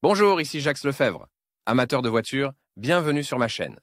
Bonjour, ici Jacques Lefebvre. Amateur de voitures, bienvenue sur ma chaîne.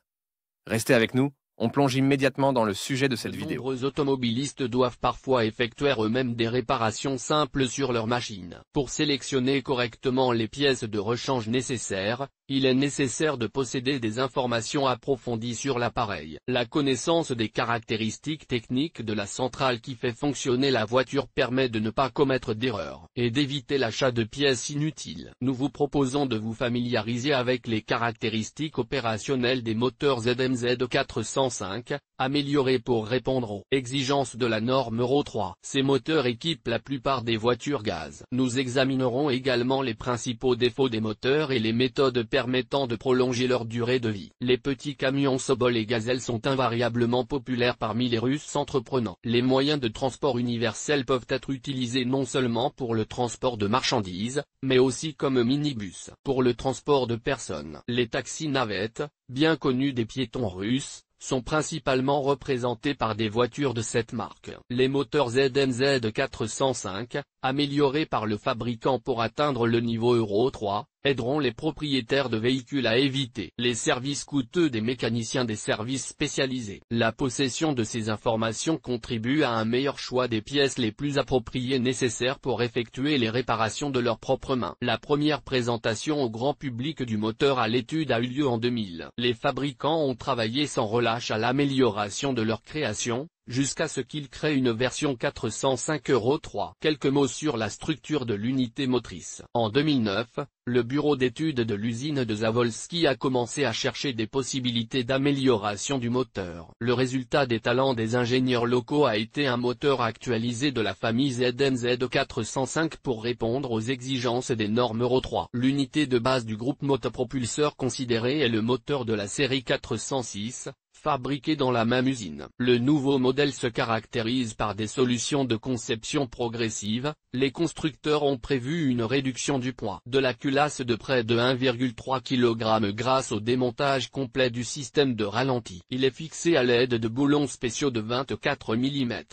Restez avec nous, on plonge immédiatement dans le sujet de cette De vidéo. nombreux automobilistes doivent parfois effectuer eux-mêmes des réparations simples sur leur machine. Pour sélectionner correctement les pièces de rechange nécessaires, il est nécessaire de posséder des informations approfondies sur l'appareil. La connaissance des caractéristiques techniques de la centrale qui fait fonctionner la voiture permet de ne pas commettre d'erreurs et d'éviter l'achat de pièces inutiles. Nous vous proposons de vous familiariser avec les caractéristiques opérationnelles des moteurs ZMZ 405, améliorés pour répondre aux exigences de la norme Euro 3. Ces moteurs équipent la plupart des voitures gaz. Nous examinerons également les principaux défauts des moteurs et les méthodes permettant de prolonger leur durée de vie. Les petits camions Sobol et Gazelle sont invariablement populaires parmi les Russes entreprenants. Les moyens de transport universels peuvent être utilisés non seulement pour le transport de marchandises, mais aussi comme minibus. Pour le transport de personnes, les taxis navettes, bien connus des piétons russes, sont principalement représentés par des voitures de cette marque. Les moteurs ZMZ 405, améliorés par le fabricant pour atteindre le niveau Euro 3, aideront les propriétaires de véhicules à éviter les services coûteux des mécaniciens des services spécialisés. La possession de ces informations contribue à un meilleur choix des pièces les plus appropriées nécessaires pour effectuer les réparations de leurs propres mains. La première présentation au grand public du moteur à l'étude a eu lieu en 2000. Les fabricants ont travaillé sans relâche à l'amélioration de leur création, jusqu'à ce qu'ils créent une version 405 Euro 3. Quelques mots sur la structure de l'unité motrice. En 2009, le bureau d'études de l'usine de Zavolski a commencé à chercher des possibilités d'amélioration du moteur. Le résultat des talents des ingénieurs locaux a été un moteur actualisé de la famille ZMZ 405 pour répondre aux exigences des normes Euro 3. L'unité de base du groupe motopropulseur considéré est le moteur de la série 406, fabriqué dans la même usine. Le nouveau modèle se caractérise par des solutions de conception progressive. Les constructeurs ont prévu une réduction du poids de la culasse de près de 1,3 kg grâce au démontage complet du système de ralenti. Il est fixé à l'aide de boulons spéciaux de 24 mm.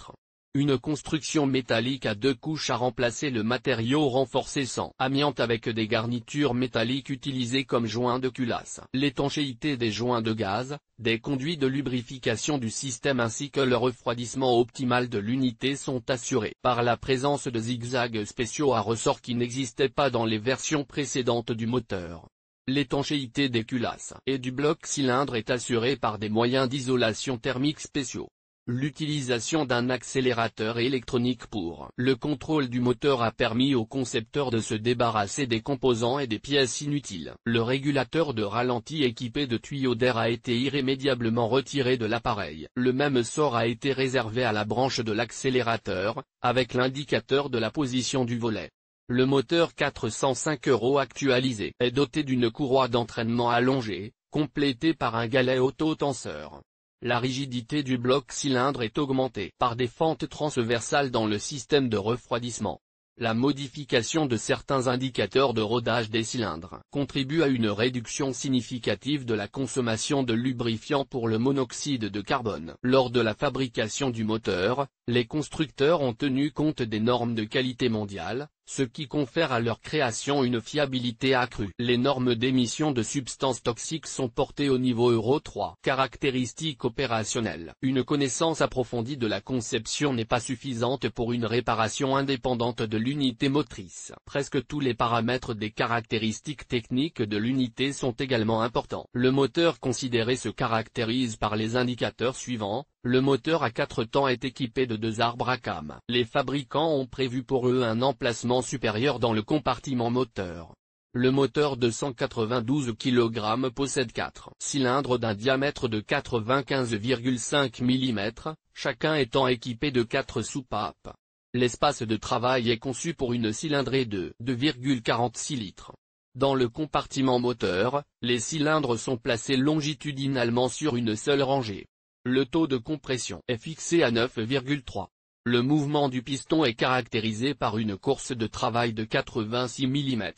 Une construction métallique à deux couches a remplacé le matériau renforcé sans amiante avec des garnitures métalliques utilisées comme joints de culasse. L'étanchéité des joints de gaz, des conduits de lubrification du système ainsi que le refroidissement optimal de l'unité sont assurés par la présence de zigzags spéciaux à ressort qui n'existaient pas dans les versions précédentes du moteur. L'étanchéité des culasses et du bloc cylindre est assurée par des moyens d'isolation thermique spéciaux. L'utilisation d'un accélérateur électronique pour le contrôle du moteur a permis aux concepteurs de se débarrasser des composants et des pièces inutiles. Le régulateur de ralenti équipé de tuyaux d'air a été irrémédiablement retiré de l'appareil. Le même sort a été réservé à la branche de l'accélérateur, avec l'indicateur de la position du volet. Le moteur 405 Euro actualisé est doté d'une courroie d'entraînement allongée, complétée par un galet auto-tenseur. La rigidité du bloc cylindre est augmentée par des fentes transversales dans le système de refroidissement. La modification de certains indicateurs de rodage des cylindres contribue à une réduction significative de la consommation de lubrifiant pour le monoxyde de carbone. Lors de la fabrication du moteur, les constructeurs ont tenu compte des normes de qualité mondiale, ce qui confère à leur création une fiabilité accrue. Les normes d'émission de substances toxiques sont portées au niveau Euro 3. Caractéristiques opérationnelles. Une connaissance approfondie de la conception n'est pas suffisante pour une réparation indépendante de l'unité motrice. Presque tous les paramètres des caractéristiques techniques de l'unité sont également importants. Le moteur considéré se caractérise par les indicateurs suivants. Le moteur à 4 temps est équipé de 2 arbres à cames. Les fabricants ont prévu pour eux un emplacement supérieur dans le compartiment moteur. Le moteur de 192 kg possède 4 cylindres d'un diamètre de 95,5 mm, chacun étant équipé de 4 soupapes. L'espace de travail est conçu pour une cylindrée de 2,46 litres. Dans le compartiment moteur, les cylindres sont placés longitudinalement sur une seule rangée. Le taux de compression est fixé à 9,3. Le mouvement du piston est caractérisé par une course de travail de 86 mm.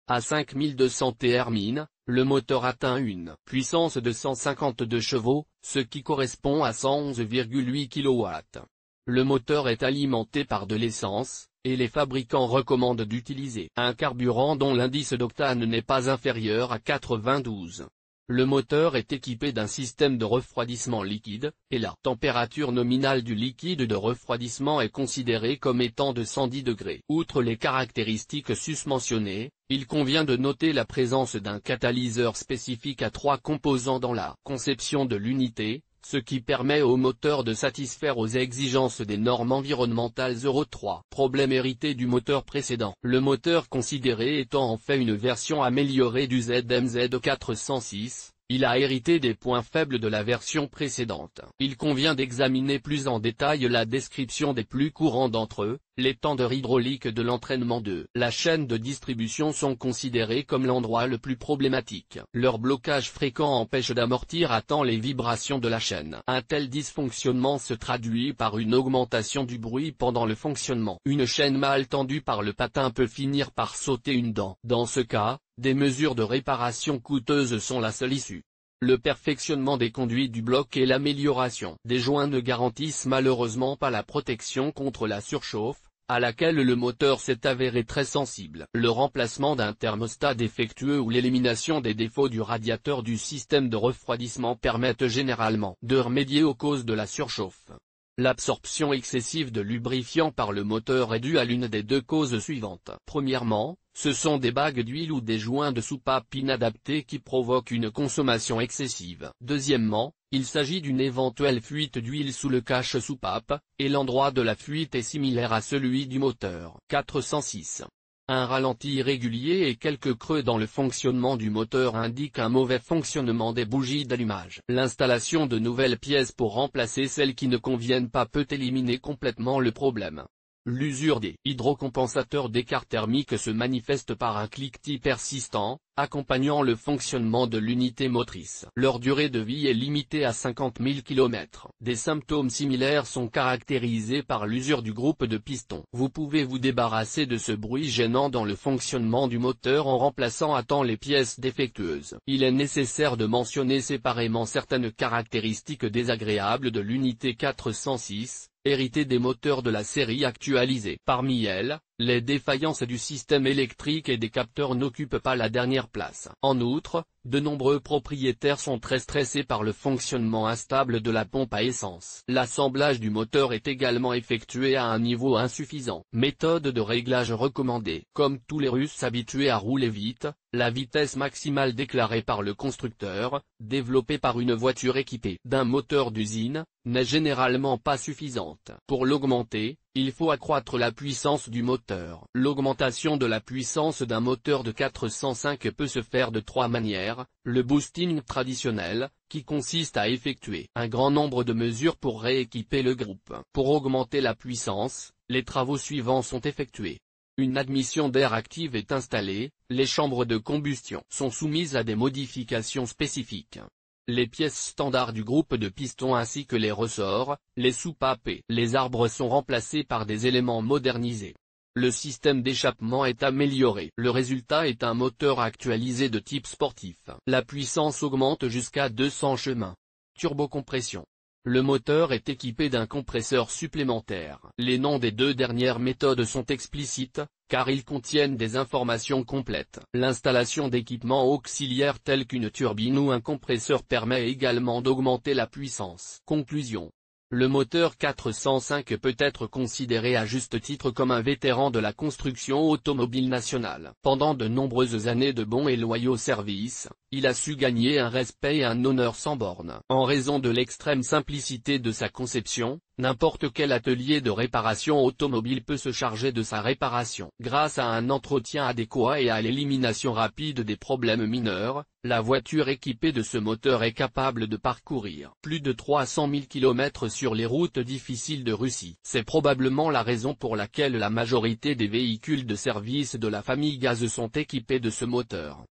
À 5200 Tmin, le moteur atteint une puissance de 152 chevaux, ce qui correspond à 111,8 kW. Le moteur est alimenté par de l'essence, et les fabricants recommandent d'utiliser un carburant dont l'indice d'octane n'est pas inférieur à 92. Le moteur est équipé d'un système de refroidissement liquide, et la température nominale du liquide de refroidissement est considérée comme étant de 110 degrés. Outre les caractéristiques susmentionnées, il convient de noter la présence d'un catalyseur spécifique à 3 composants dans la conception de l'unité, ce qui permet au moteur de satisfaire aux exigences des normes environnementales Euro 3. Problème hérité du moteur précédent. Le moteur considéré étant en fait une version améliorée du ZMZ 406, il a hérité des points faibles de la version précédente. Il convient d'examiner plus en détail la description des plus courants d'entre eux. Les tendeurs hydrauliques de l'entraînement de la chaîne de distribution sont considérés comme l'endroit le plus problématique. Leur blocage fréquent empêche d'amortir à temps les vibrations de la chaîne. Un tel dysfonctionnement se traduit par une augmentation du bruit pendant le fonctionnement. Une chaîne mal tendue par le patin peut finir par sauter une dent. Dans ce cas, des mesures de réparation coûteuses sont la seule issue. Le perfectionnement des conduits du bloc et l'amélioration des joints ne garantissent malheureusement pas la protection contre la surchauffe, à laquelle le moteur s'est avéré très sensible. Le remplacement d'un thermostat défectueux ou l'élimination des défauts du radiateur du système de refroidissement permettent généralement de remédier aux causes de la surchauffe. L'absorption excessive de lubrifiant par le moteur est due à l'une des deux causes suivantes. Premièrement, ce sont des bagues d'huile ou des joints de soupape inadaptés qui provoquent une consommation excessive. Deuxièmement, il s'agit d'une éventuelle fuite d'huile sous le cache-soupape, et l'endroit de la fuite est similaire à celui du moteur. 406. Un ralenti irrégulier et quelques creux dans le fonctionnement du moteur indiquent un mauvais fonctionnement des bougies d'allumage. L'installation de nouvelles pièces pour remplacer celles qui ne conviennent pas peut éliminer complètement le problème. L'usure des hydrocompensateurs d'écart thermique se manifeste par un cliquetis persistant, accompagnant le fonctionnement de l'unité motrice. Leur durée de vie est limitée à 50 000 km. Des symptômes similaires sont caractérisés par l'usure du groupe de pistons. Vous pouvez vous débarrasser de ce bruit gênant dans le fonctionnement du moteur en remplaçant à temps les pièces défectueuses. Il est nécessaire de mentionner séparément certaines caractéristiques désagréables de l'unité 406, héritée des moteurs de la série actualisée. Parmi elles, les défaillances du système électrique et des capteurs n'occupent pas la dernière place. En outre, de nombreux propriétaires sont très stressés par le fonctionnement instable de la pompe à essence. L'assemblage du moteur est également effectué à un niveau insuffisant. Méthode de réglage recommandée. Comme tous les Russes habitués à rouler vite, la vitesse maximale déclarée par le constructeur, développée par une voiture équipée d'un moteur d'usine, n'est généralement pas suffisante. Pour l'augmenter, il faut accroître la puissance du moteur. L'augmentation de la puissance d'un moteur de 405 peut se faire de 3 manières. Le boosting traditionnel, qui consiste à effectuer un grand nombre de mesures pour rééquiper le groupe. Pour augmenter la puissance, les travaux suivants sont effectués. Une admission d'air active est installée, les chambres de combustion sont soumises à des modifications spécifiques. Les pièces standards du groupe de pistons ainsi que les ressorts, les soupapes et les arbres sont remplacés par des éléments modernisés. Le système d'échappement est amélioré. Le résultat est un moteur actualisé de type sportif. La puissance augmente jusqu'à 200 chemins. Turbocompression. Le moteur est équipé d'un compresseur supplémentaire. Les noms des deux dernières méthodes sont explicites, car ils contiennent des informations complètes. L'installation d'équipements auxiliaires tels qu'une turbine ou un compresseur permet également d'augmenter la puissance. Conclusion. Le moteur 405 peut être considéré à juste titre comme un vétéran de la construction automobile nationale. Pendant de nombreuses années de bons et loyaux services, il a su gagner un respect et un honneur sans borne. En raison de l'extrême simplicité de sa conception, n'importe quel atelier de réparation automobile peut se charger de sa réparation. Grâce à un entretien adéquat et à l'élimination rapide des problèmes mineurs, la voiture équipée de ce moteur est capable de parcourir plus de 300 000 km sur les routes difficiles de Russie. C'est probablement la raison pour laquelle la majorité des véhicules de service de la famille Gaz sont équipés de ce moteur.